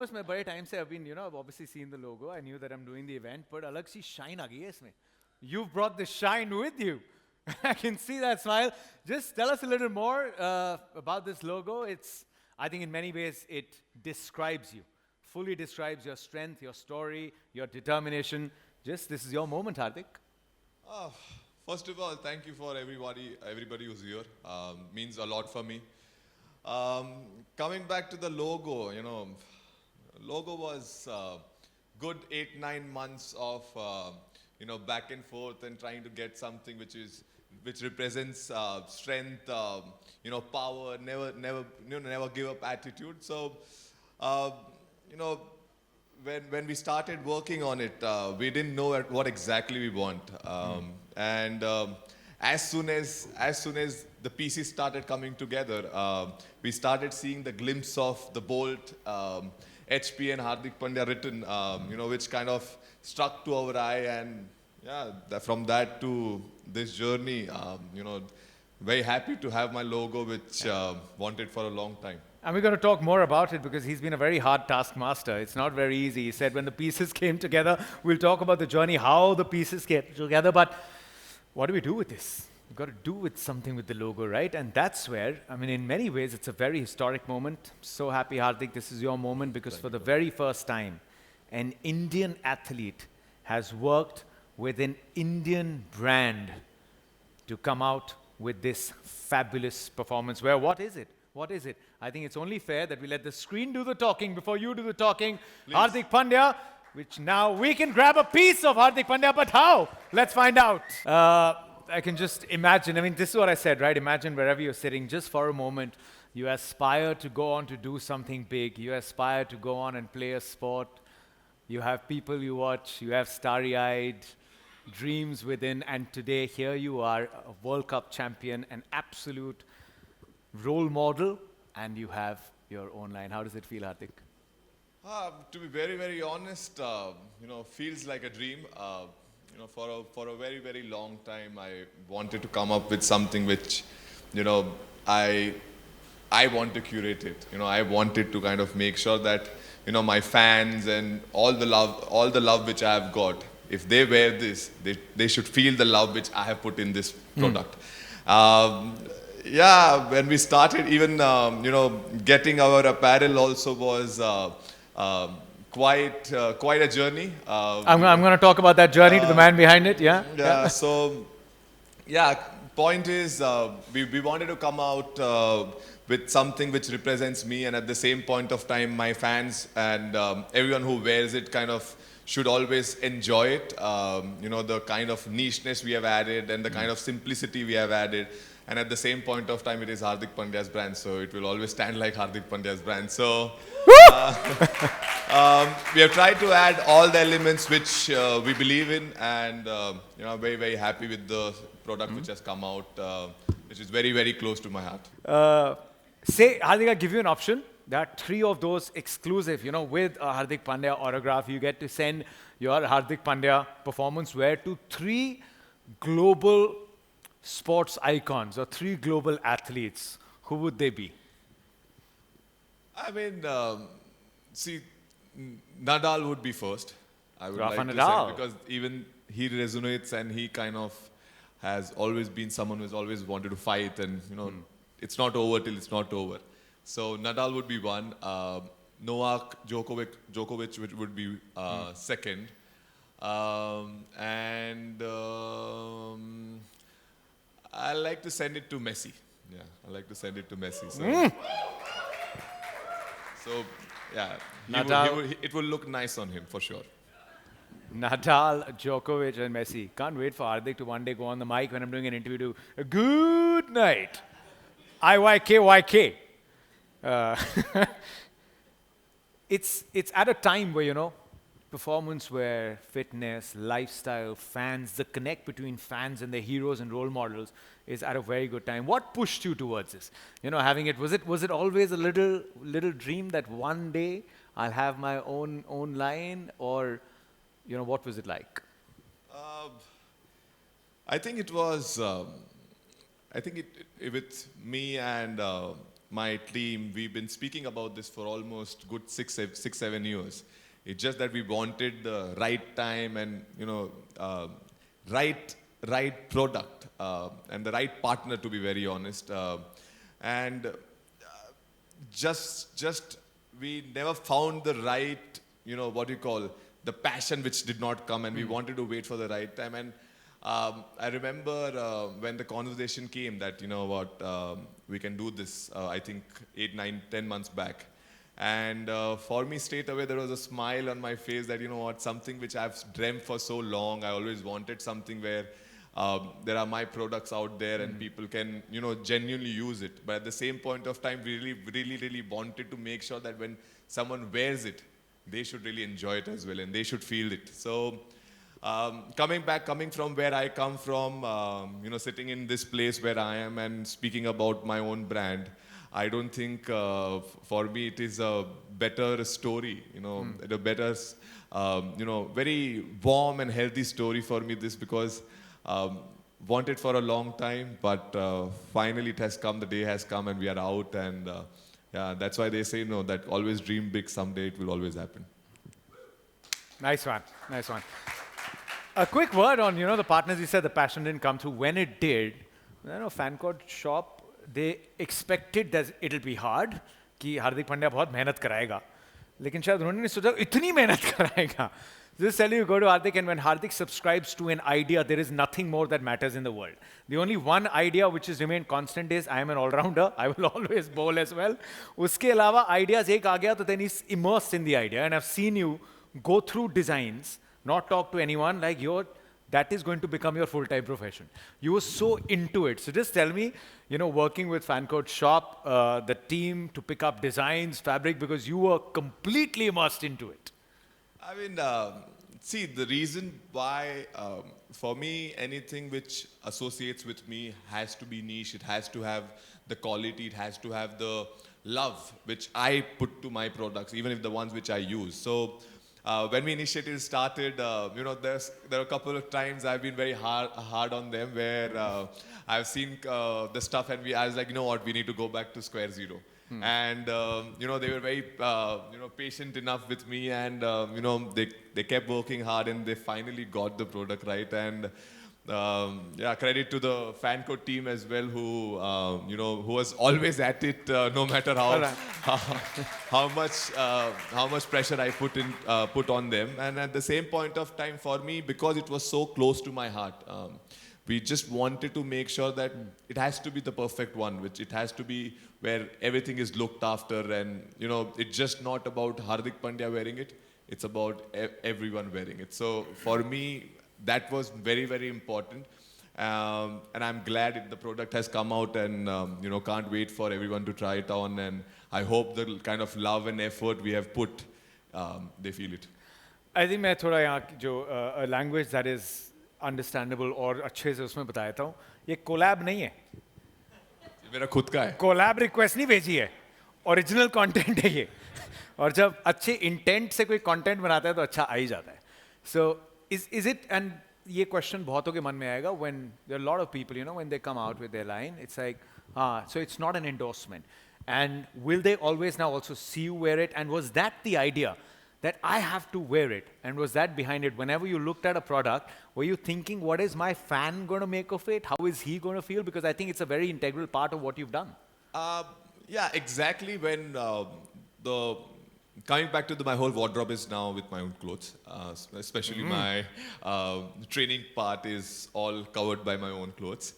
बस मैं बड़े टाइम से अभी I've obviously seen the logo. I knew that I'm doing the event, but अलग सी shine आ गई है इसमें. You've brought the shine with you. I can see that smile. Just tell us a little more about this logo. I think in many ways, it describes you, fully describes your strength, your story, your determination. This is your moment, Hardik. Uh, First of all, thank you for everybody who's here. Means a lot for me. Um, Coming back to the logo, logo was good 8 9 months of back and forth and trying to get something which represents strength, power, never give up attitude. So, uh, you know, when we started working on it, we didn't know what exactly we want. And as soon as the pieces started coming together, we started seeing the glimpse of the bolt, HP and Hardik Pandya written, which kind of struck to our eye, and yeah, from that to this journey, very happy to have my logo, which wanted for a long time. And we're going to talk more about it because he's been a very hard taskmaster. It's not very easy. He said when the pieces came together, we'll talk about the journey, how the pieces came together. But what do we do with this? We've got to do with something with the logo, right? And that's where, in many ways, it's a very historic moment. So happy, Hardik, this is your moment because for the very first time, an Indian athlete has worked with an Indian brand to come out with this fabulous performance. Where what is it? What is it? I think it's only fair that we let the screen do the talking before you do the talking. Please. Hardik Pandya, which now we can grab a piece of Hardik Pandya, but how? Let's find out. I can just imagine. This is what I said, right? Imagine wherever you're sitting, just for a moment, you aspire to go on to do something big. You aspire to go on and play a sport. You have people you watch. You have starry-eyed dreams within, and today here you are, a World Cup champion, an absolute role model, and you have your own line. How does it feel, Hardik? To be very, very honest, feels like a dream. For a very, very long time, I wanted to come up with something which, you know, I I want to curate it. I wanted to kind of make sure that, my fans and all the love which I have got, if they wear this, they should feel the love which I have put in this product. Um, yeah, when we started, even getting our apparel also was quite a journey. I'm going to talk about that journey to the man behind it. Yeah. Yeah. So yeah, point is, we wanted to come out with something which represents me, and at the same point of time, my fans and everyone who wears it kind of should always enjoy it. The kind of nicheness we have added and the kind of simplicity we have added. And at the same point of time, it is Hardik Pandya's brand, so it will always stand like Hardik Pandya's brand. So we have tried to add all the elements which we believe in, and I'm very, very happy with the product which has come out, which is very, very close to my heart. Say, Hardik, I give you an option. There are 3 of those exclusive, with a Hardik Pandya autograph. You get to send your Hardik Pandya performance wear to 3 global sports icons or 3 global athletes. Who would they be? I mean, see, Nadal would be first. I would Rafa like to Nadal. say, because even he resonates, and he kind of has always been someone who's always wanted to fight, and it's not over till it's not over. So Nadal would be one. Novak Djokovic would be second, and I like to send it to Messi. Yeah, I like to send it to Messi. So yeah, it will look nice on him for sure. Nadal, Djokovic, and Messi. Can't wait for Hardik to one day go on the mic when I'm doing an interview to good night. IYKYK. Uh, it's at a time where, performance wear, fitness, lifestyle, fans, the connect between fans and their heroes and role models is at a very good time. What pushed you towards this? Having it, was it always a little dream that one day I'll have my own line, or what was it like? Uh, I think it was. I think it with me and my team, we've been speaking about this for almost good 7 years. It's just that we wanted the right time and right product and the right partner, to be very honest. And just we never found the right, what you call, the passion which did not come, and we wanted to wait for the right time. And I remember when the conversation came that, we can do this, I think 8, 9, 10 months back. And for me, straight away, there was a smile on my face that, something which I've dreamt for so long. I always wanted something where there are my products out there and people can, genuinely use it. But at the same point of time, we really wanted to make sure that when someone wears it, they should really enjoy it as well and they should feel it. So coming from where I come from, sitting in this place where I am and speaking about my own brand, I don't think for me it is a better story, a better, very warm and healthy story for me, this, because wanted for a long time, but finally it has come, the day has come and we are out, and yeah, that's why they say, that always dream big, someday it will always happen. Nice one, nice one. A quick word on, the partners. You said the passion didn't come through. When it did, Fancourt shop, they expected that it'll be hard, कि हार्दिक पांड्या बहुत मेहनत कराएगा, लेकिन शायद उन्होंने नहीं सोचा इतनी मेहनत कराएगा. Just tell you, go to Hardik, and when Hardik subscribes to an idea, there is nothing more that matters in the world. The only one idea which has remained constant is, I am an all-rounder, I will always bowl as well. Uske alawa ideas ek aa gaya, to then he's immersed in the idea, and I've seen you go through designs, not talk to anyone, like that is going to become your full-time profession. You were so into it. So just tell me, working with Fancourt Shop, the team to pick up designs, fabric, because you were completely immersed into it. I mean, see, the reason why, for me, anything which associates with me has to be niche. It has to have the quality. It has to have the love which I put to my products, even if the ones which I use. So when we initiative started, there are a couple of times I've been very hard on them, where I've seen the stuff and I was like, we need to go back to square zero. And they were very patient enough with me, and they kept working hard, and they finally got the product right. And credit to the Fancourt team as well, who who was always at it, no matter how much pressure I put on them. And at the same point of time, for me, because it was so close to my heart, we just wanted to make sure that it has to be the perfect one, which it has to be where everything is looked after, and it's just not about Hardik Pandya wearing it, it's about everyone wearing it. So for me, that was very, very important, and I'm glad the product has come out, and can't wait for everyone to try it on, and I hope the kind of love and effort we have put, they feel it. I think मैं थोड़ा यहाँ जो a language that is understandable और अच्छे से उसमें बताया था, ये कोलैब नहीं है, मेरा खुद का है. कोलैब रिक्वेस्ट नहीं भेजी है, ओरिजिनल कंटेंट है ये. और जब अच्छे इंटेंट से कोई कंटेंट बनाता है तो अच्छा आ ही जाता है. So is it, and ये क्वेश्चन बहुतों के मन में आएगा, when there are a lot of people, when they come out with their line, it's like, so it's not an endorsement, and will they always now also see you wear it? And was that the idea, that I have to wear it, and was that behind it? Whenever you looked at a product, were you thinking, what is my fan going to make of it? How is he going to feel? Because I think it's a very integral part of what you've done. Yeah, exactly. When coming back to my whole wardrobe is now with my own clothes, especially my training part is all covered by my own clothes.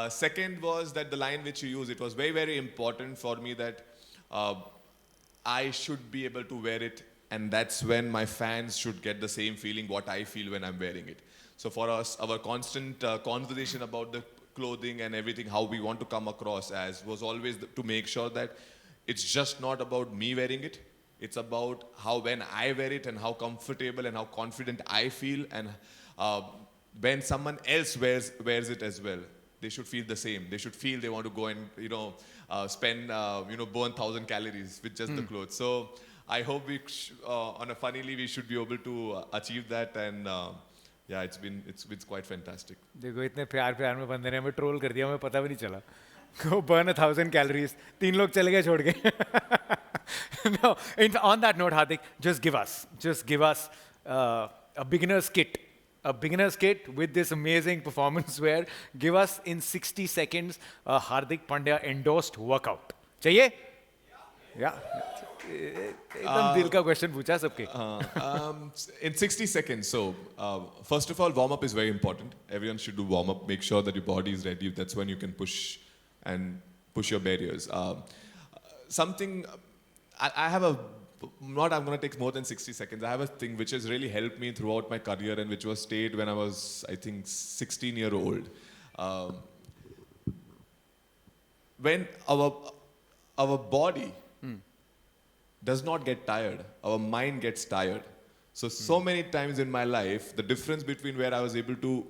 Second was that the line which you use, it was very, very important for me that I should be able to wear it, and that's when my fans should get the same feeling what I feel when I'm wearing it. So for us, our constant conversation about the clothing and everything, how we want to come across as, was always to make sure that it's just not about me wearing it. It's about how when I wear it and how comfortable and how confident I feel, and when someone else wears it as well, they should feel the same. They should feel they want to go and spend burn 1,000 calories with just the clothes. So I hope on a funnily we should be able to achieve that, and it's been quite fantastic. देखो इतने प्यार में बंदे ने हमें troll कर दिया, हमें पता भी नहीं चला. Go burn 1,000 calories. 3 log chale gaye chhod ke. No, on that note, Hardik, just give us a beginner's kit. A beginner's kit with this amazing performance wear. Give us in 60 seconds a Hardik Pandya endorsed workout. चाहिए? Yeah. एकदम दिल का question पूछा सबके. In 60 seconds, so first of all, warm up is very important. Everyone should do warm up. Make sure that your body is ready. That's when you can push and push your barriers. Something I have a not I'm going to take more than 60 seconds. I have a thing which has really helped me throughout my career and which was stayed when I was, I think, 16-year-old. When our body does not get tired, our mind gets tired. So many times in my life, the difference between where I was able to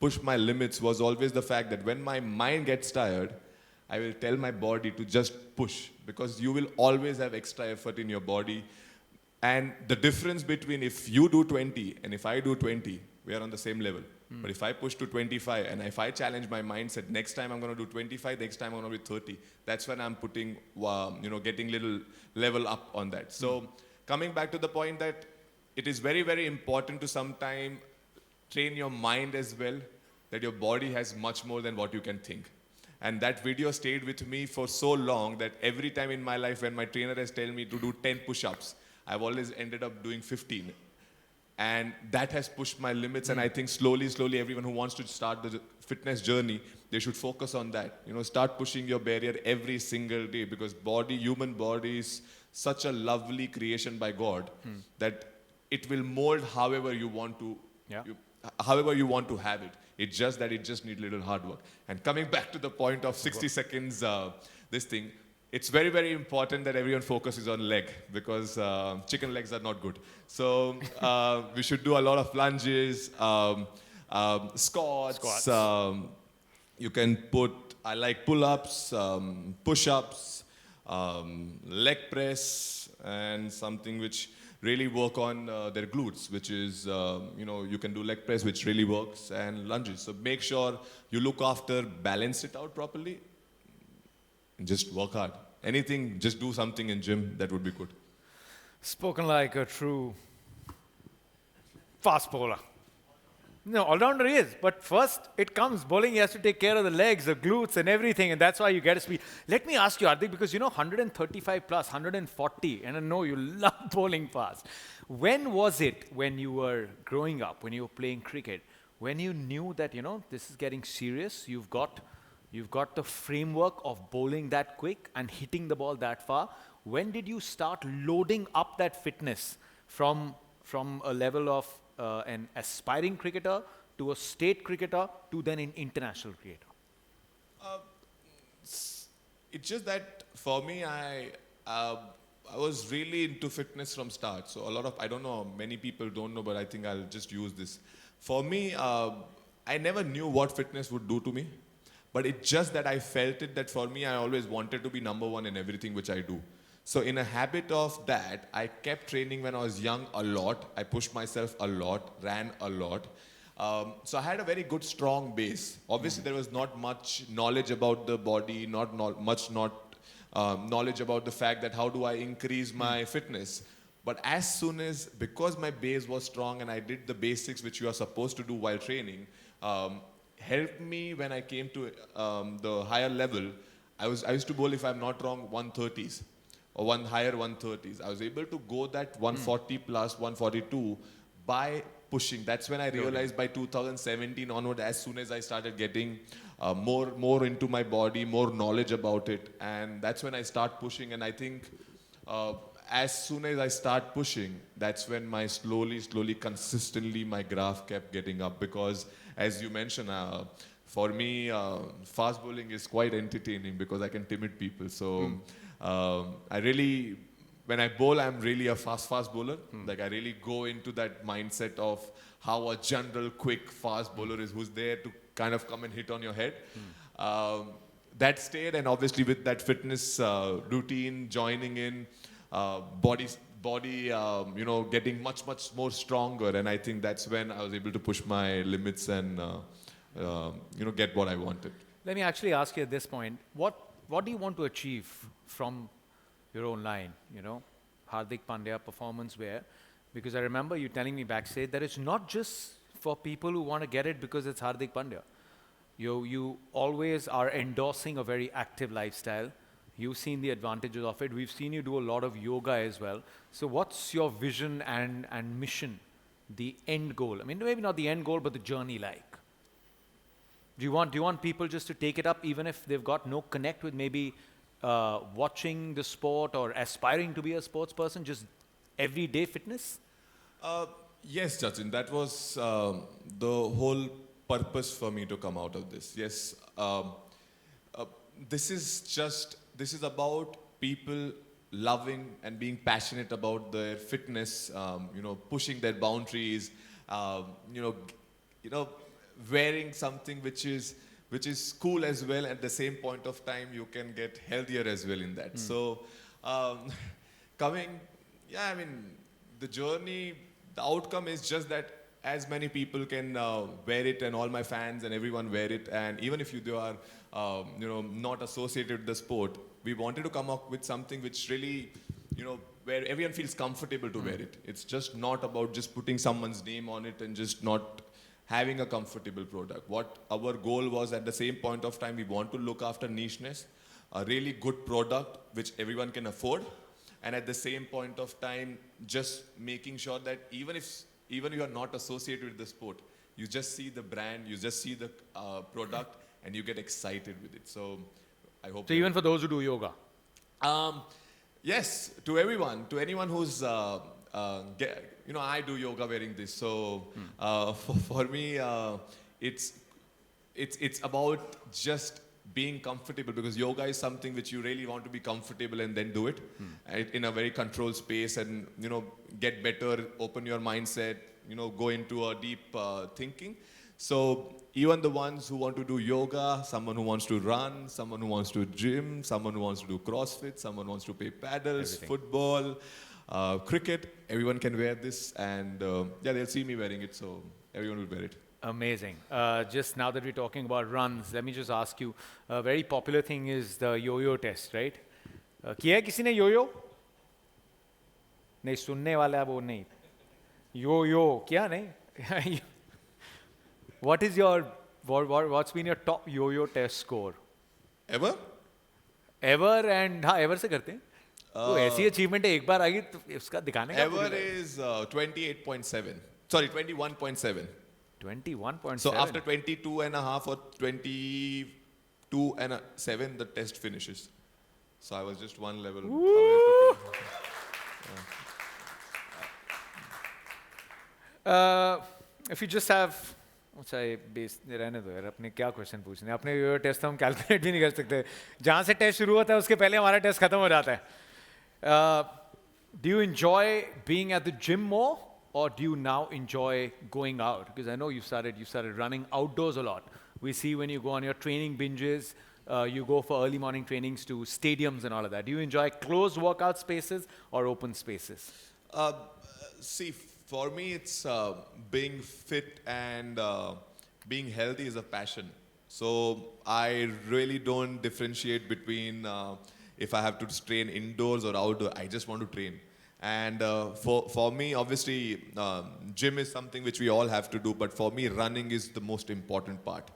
push my limits was always the fact that when my mind gets tired, I will tell my body to just push, because you will always have extra effort in your body. And the difference between if you do 20 and if I do 20, we are on the same level. But if I push to 25 and if I challenge my mindset, next time I'm going to do 25, next time I'm going to be 30. That's when I'm putting, getting little level up on that. So coming back to the point that it is very, very important to sometime train your mind as well, that your body has much more than what you can think. And that video stayed with me for so long that every time in my life when my trainer has told me to do 10 push-ups, I've always ended up doing 15. And that has pushed my limits. And I think slowly, everyone who wants to start the fitness journey, they should focus on that. Start pushing your barrier every single day, because human body is such a lovely creation by God that it will mold however you want to, however you want to have it. It's just that it just needs a little hard work. And coming back to the point of 60 seconds, this thing, it's very, very important that everyone focuses on leg, because chicken legs are not good. So we should do a lot of lunges, squats. You can I like pull-ups, push-ups, leg press, and something which really work on their glutes, which is, you can do leg press, which really works, and lunges. So make sure you look after, balance it out properly, and just work hard. Anything, just do something in gym, that would be good. Spoken like a true fast bowler. No, all-rounder he is, but first it comes. Bowling, he has to take care of the legs, the glutes, and everything, and that's why you get a speed. Let me ask you, Hardik, because 135 plus, 140, and I know you love bowling fast. When was it, when you were growing up, when you were playing cricket, when you knew that, this is getting serious, you've got the framework of bowling that quick and hitting the ball that far? When did you start loading up that fitness from a level of an aspiring cricketer to a state cricketer to then an international cricketer? It's just that for me, I was really into fitness from start. So I don't know, many people don't know, but I think I'll just use this. For me, I never knew what fitness would do to me. But it's just that I felt it, that for me, I always wanted to be number one in everything which I do. So in a habit of that, I kept training when I was young a lot. I pushed myself a lot, ran a lot. So I had a very good, strong base. Obviously, there was not much knowledge about the body, not much knowledge about the fact that how do I increase my fitness. But as soon as, because my base was strong and I did the basics which you are supposed to do while training, helped me when I came to the higher level. I used to bowl, if I'm not wrong, 130s or higher 130s. I was able to go that 140 plus 142 by pushing. That's when I realized by 2017 onward, as soon as I started getting more into my body, more knowledge about it, and that's when I start pushing. And I think as soon as I start pushing, that's when my slowly, consistently, my graph kept getting up. Because as you mentioned, for me, fast bowling is quite entertaining because I can timid people. So when I bowl, I'm really a fast bowler. Like I really go into that mindset of how a general, quick, fast bowler is, who's there to kind of come and hit on your head. That stayed, and obviously with that fitness routine, joining in, body, getting much more stronger. And I think that's when I was able to push my limits and, get what I wanted. Let me actually ask you at this point, what do you want to achieve from your own line, Hardik Pandya performance wear? Because I remember you telling me backstage that it's not just for people who want to get it because it's Hardik Pandya. You always are endorsing a very active lifestyle. You've seen the advantages of it. We've seen you do a lot of yoga as well. So what's your vision and mission, the end goal? I mean, maybe not the end goal, but the journey like. Do you want people just to take it up even if they've got no connect with maybe watching the sport or aspiring to be a sports person, just everyday fitness? Yes, Jachin, that was the whole purpose for me to come out of this. Yes, this is about people loving and being passionate about their fitness, pushing their boundaries, wearing something which is cool as well. At the same point of time, you can get healthier as well in that. So, the journey, the outcome is just that as many people can wear it, and all my fans and everyone wear it. And even if they are, not associated with the sport, we wanted to come up with something which really, where everyone feels comfortable to wear it. It's just not about just putting someone's name on it and just not having a comfortable product. What our goal was at the same point of time, we want to look after nicheness, a really good product which everyone can afford, and at the same point of time, just making sure that even you are not associated with the sport, you just see the brand, you just see the product, and you get excited with it. So I hope. So even for those who do yoga? Yes, to anyone who's I do yoga wearing this. So for me, it's about just being comfortable, because yoga is something which you really want to be comfortable and then do it in a very controlled space, and get better, open your mindset, go into a deep thinking. So even the ones who want to do yoga, someone who wants to run, someone who wants to gym, someone who wants to do CrossFit, someone who wants to play paddles, football, cricket, everyone can wear this, and they'll see me wearing it, so everyone will wear it. Amazing. Just now that we're talking about runs, let me just ask you, a very popular thing is the yo-yo test, right? किया है किसी ने yo-yo? नहीं, सुनने वाला वो नहीं. Yo-yo, क्या नहीं? What's been your top yo-yo test score? Ever? Ever, and हाँ, ever से करते हैं. तो ऐसी achievement है, एक बार आएगी तो उसका दिखाने का. Ever is 28.7. Sorry, 21.7. 21.7. So after 22.5 or 22.7, the test finishes. So I was just one level away. If you just have, रहने दो यार, अपने क्या क्वेश्चन पूछने, अपने यो टेस्ट हम कैलकुलेट भी नहीं कर सकते. जहाँ से टेस्ट शुरू होता है उसके पहले हमारा टेस्ट खत्म हो जाता है. Do you enjoy being at the gym more, or do you now enjoy going out? Because I know you started running outdoors a lot. We see when you go on your training binges, you go for early morning trainings to stadiums and all of that. Do you enjoy closed workout spaces or open spaces? See, for me, it's being fit and being healthy is a passion. So I really don't differentiate between if I have to train indoors or outdoor. I just want to train. And for me, obviously, gym is something which we all have to do. But for me, running is the most important part.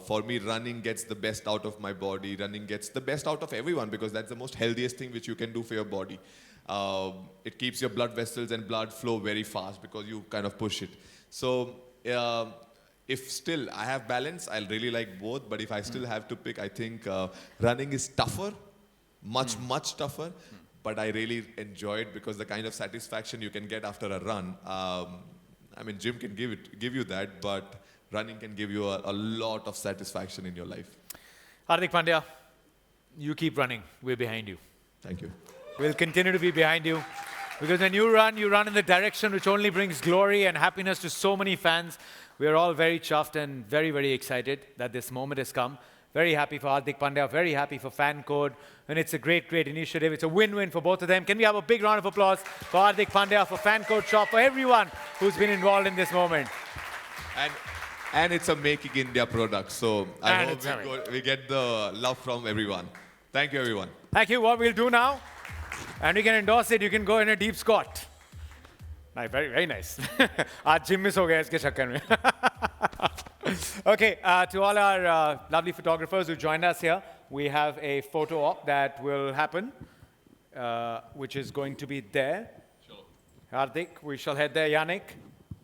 For me, running gets the best out of my body. Running gets the best out of everyone, because that's the most healthiest thing which you can do for your body. It keeps your blood vessels and blood flow very fast because you kind of push it. So if still I have balance, I'll really like both. But if I still have to pick, I think running is tougher, much tougher. But I really enjoy it because the kind of satisfaction you can get after a run. Gym can give you that, but running can give you a lot of satisfaction in your life. Hardik Pandya, you keep running. We're behind you. Thank you. We'll continue to be behind you, because when you run in the direction which only brings glory and happiness to so many fans. We're all very chuffed and very, very excited that this moment has come. Very happy for Hardik Pandya, very happy for Fan Code, and it's a great, great initiative. It's a win-win for both of them. Can we have a big round of applause for Hardik Pandya, for Fan Code Shop, for everyone who's been involved in this moment? And And it's a making India product. So I And hope it's amazing. we get the love from everyone. Thank you, everyone. Thank you. What we'll do now, and you can endorse it, you can go in a deep squat. Nice, very, very nice. आज gym miss हो गया इसके चक्कर में. Okay, to all our lovely photographers who joined us here, we have a photo op that will happen, which is going to be there. Sure. Hardik, we shall head there. Yannick.